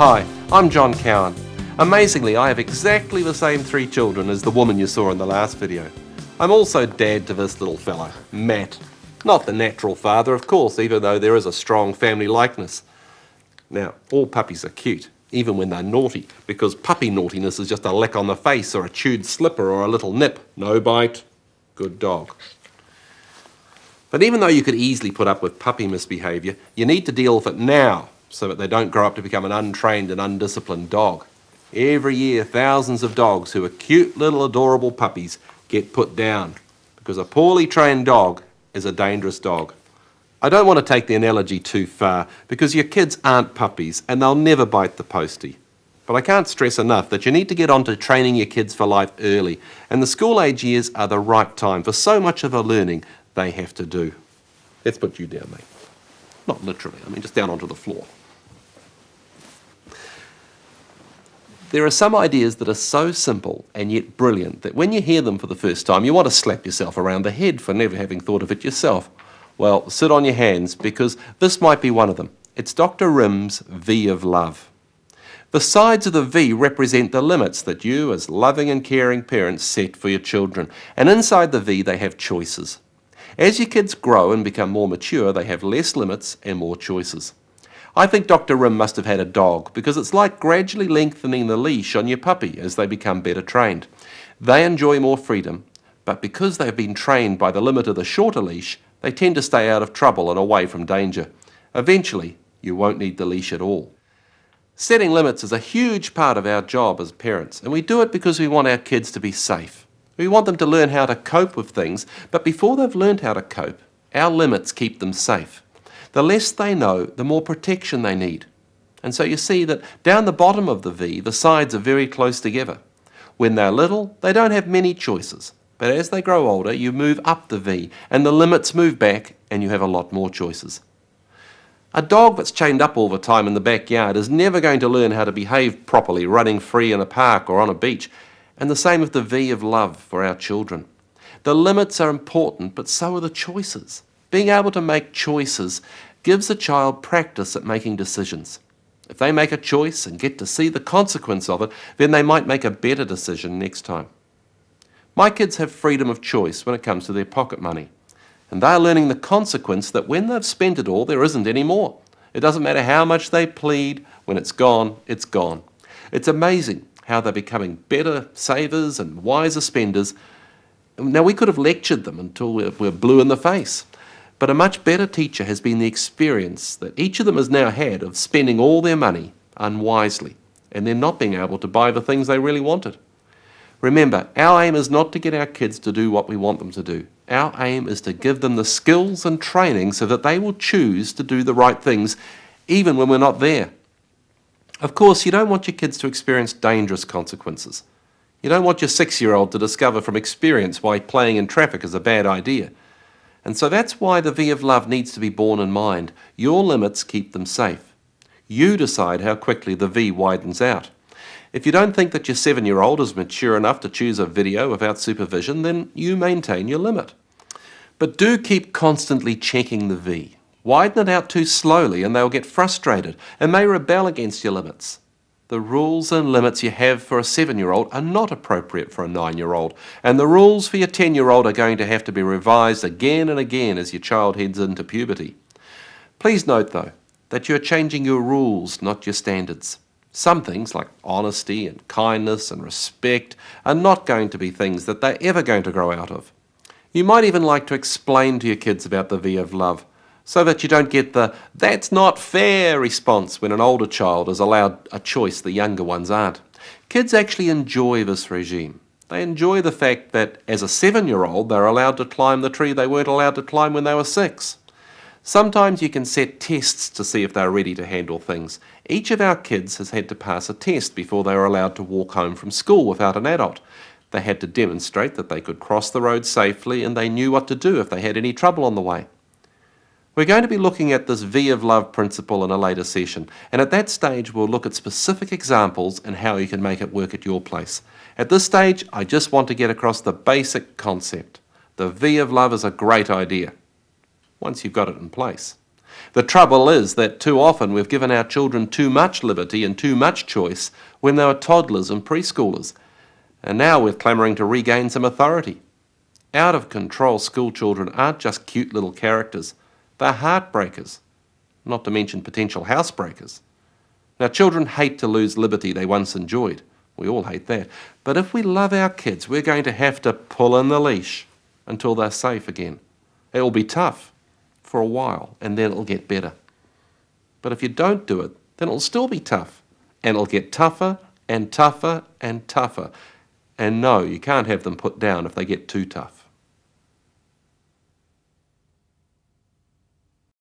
Hi, I'm John Cowan. Amazingly, I have exactly the same 3 children as the woman you saw in the last video. I'm also dad to this little fella, Matt. Not the natural father, of course, even though there is a strong family likeness. Now, all puppies are cute, even when they're naughty, because puppy naughtiness is just a lick on the face or a chewed slipper or a little nip. No bite. Good dog. But even though you could easily put up with puppy misbehaviour, you need to deal with it now so that they don't grow up to become an untrained and undisciplined dog. Every year, thousands of dogs who are cute little adorable puppies get put down because a poorly trained dog is a dangerous dog. I don't want to take the analogy too far because your kids aren't puppies and they'll never bite the postie. But I can't stress enough that you need to get on to training your kids for life early, and the school age years are the right time for so much of the learning they have to do. Let's put you down, mate. Not literally, I mean just down onto the floor. There are some ideas that are so simple and yet brilliant that when you hear them for the first time, you want to slap yourself around the head for never having thought of it yourself. Well, sit on your hands because this might be one of them. It's Dr. Rim's V of love. The sides of the V represent the limits that you as loving and caring parents set for your children, and inside the V they have choices. As your kids grow and become more mature, they have less limits and more choices. I think Dr. Rim must have had a dog because it's like gradually lengthening the leash on your puppy as they become better trained. They enjoy more freedom, but because they've been trained by the limit of the shorter leash, they tend to stay out of trouble and away from danger. Eventually, you won't need the leash at all. Setting limits is a huge part of our job as parents, and we do it because we want our kids to be safe. We want them to learn how to cope with things, but before they've learned how to cope, our limits keep them safe. The less they know, the more protection they need. And so you see that down the bottom of the V, the sides are very close together. When they're little, they don't have many choices. But as they grow older, you move up the V, and the limits move back, and you have a lot more choices. A dog that's chained up all the time in the backyard is never going to learn how to behave properly running free in a park or on a beach. And the same with the V of love for our children. The limits are important, but so are the choices. Being able to make choices gives a child practice at making decisions. If they make a choice and get to see the consequence of it, then they might make a better decision next time. My kids have freedom of choice when it comes to their pocket money. And they're learning the consequence that when they've spent it all, there isn't any more. It doesn't matter how much they plead, when it's gone, it's gone. It's amazing how they're becoming better savers and wiser spenders. Now, we could have lectured them until we're blue in the face. But a much better teacher has been the experience that each of them has now had of spending all their money unwisely and then not being able to buy the things they really wanted. Remember, our aim is not to get our kids to do what we want them to do. Our aim is to give them the skills and training so that they will choose to do the right things even when we're not there. Of course, you don't want your kids to experience dangerous consequences. You don't want your 6-year-old to discover from experience why playing in traffic is a bad idea. And so that's why the V of love needs to be borne in mind. Your limits keep them safe. You decide how quickly the V widens out. If you don't think that your 7-year-old is mature enough to choose a video without supervision, then you maintain your limit. But do keep constantly checking the V. Widen it out too slowly and they'll get frustrated and may rebel against your limits. The rules and limits you have for a 7-year-old are not appropriate for a 9-year-old, and the rules for your 10-year-old are going to have to be revised again and again as your child heads into puberty. Please note, though, that you're changing your rules, not your standards. Some things, like honesty and kindness and respect, are not going to be things that they're ever going to grow out of. You might even like to explain to your kids about the V of love, so that you don't get the "that's not fair" response when an older child is allowed a choice the younger ones aren't. Kids actually enjoy this regime. They enjoy the fact that as a 7-year-old they're allowed to climb the tree they weren't allowed to climb when they were 6. Sometimes you can set tests to see if they're ready to handle things. Each of our kids has had to pass a test before they were allowed to walk home from school without an adult. They had to demonstrate that they could cross the road safely and they knew what to do if they had any trouble on the way. We're going to be looking at this V of love principle in a later session, and at that stage we'll look at specific examples and how you can make it work at your place. At this stage, I just want to get across the basic concept. The V of love is a great idea, once you've got it in place. The trouble is that too often we've given our children too much liberty and too much choice when they were toddlers and preschoolers, and now we're clamouring to regain some authority. Out-of-control school children aren't just cute little characters, they're heartbreakers, not to mention potential housebreakers. Now, children hate to lose liberty they once enjoyed. We all hate that. But if we love our kids, we're going to have to pull in the leash until they're safe again. It'll be tough for a while, and then it'll get better. But if you don't do it, then it'll still be tough, and it'll get tougher and tougher and tougher. And no, you can't have them put down if they get too tough.